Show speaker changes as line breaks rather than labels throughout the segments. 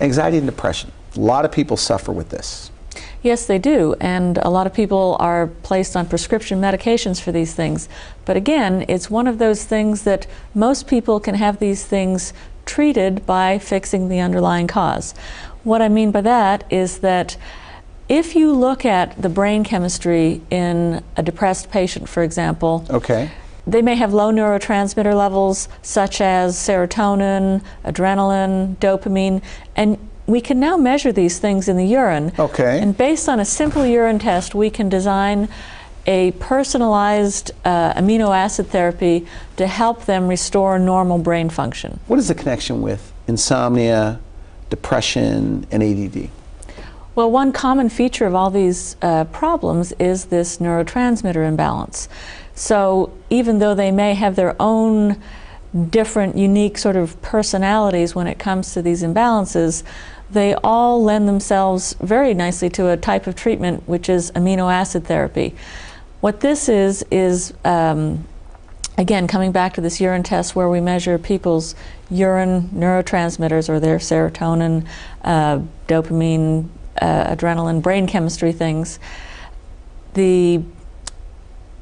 Anxiety and depression. A lot of people suffer with this.
Yes, they do, and a lot of people are placed on prescription medications for these things. But again, it's one of those things that most people can have these things treated by fixing the underlying cause. What I mean by that is that if you look at the brain chemistry in a depressed patient, for example,
okay,
they may have low neurotransmitter levels such as serotonin, adrenaline, dopamine, and we can now measure these things in the urine.
Okay.
And based on a simple urine test, we can design a personalized amino acid therapy to help them restore normal brain function.
What is the connection with insomnia, depression, and ADD?
Well, one common feature of all these problems is this neurotransmitter imbalance. So even though they may have their own different, unique sort of personalities when it comes to these imbalances, they all lend themselves very nicely to a type of treatment which is amino acid therapy. What this is again, coming back to this urine test where we measure people's urine neurotransmitters or their serotonin, dopamine, adrenaline, brain chemistry things. The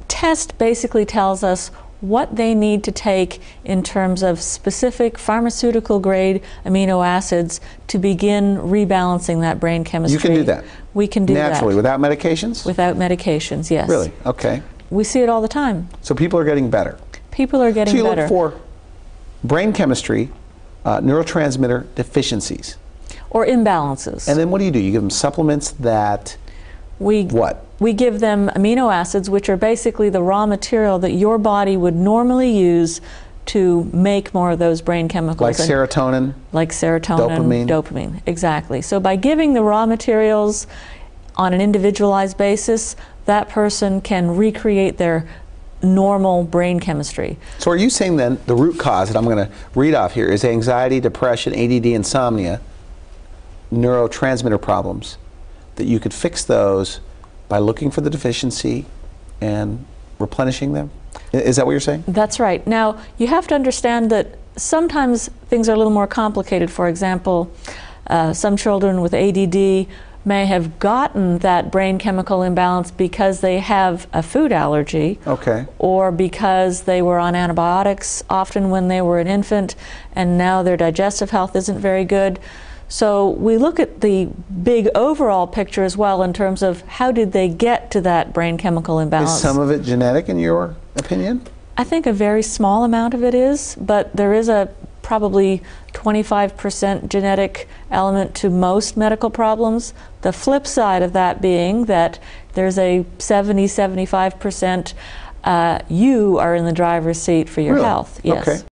test basically tells us what they need to take in terms of specific pharmaceutical grade amino acids to begin rebalancing that brain chemistry.
You can do that?
We can do that.
Naturally, without medications?
Without medications, yes.
Really? Okay.
We see it all the time.
So people are getting better?
People are getting better.
So you look for brain chemistry, neurotransmitter deficiencies?
Or imbalances.
And then what do? You give them supplements that, what?
We give them amino acids, which are basically the raw material that your body would normally use to make more of those brain chemicals.
Like serotonin?
Like serotonin, dopamine, exactly. So by giving the raw materials on an individualized basis, that person can recreate their normal brain chemistry.
So are you saying then the root cause that I'm going to read off here is anxiety, depression, ADD, insomnia, neurotransmitter problems, that you could fix those by looking for the deficiency and replenishing them? Is that what you're saying?
That's right. Now, you have to understand that sometimes things are a little more complicated. For example, some children with ADD may have gotten that brain chemical imbalance because they have a food allergy,
okay, or
because they were on antibiotics often when they were an infant and now their digestive health isn't very good. So we look at the big overall picture as well in terms of how did they get to that brain chemical imbalance.
Is some of it genetic in your opinion?
I think a very small amount of it is, but there is a probably 25% genetic element to most medical problems. The flip side of that being that there's a 70–75% you are in the driver's seat for your
really?
health. Yes.
Okay.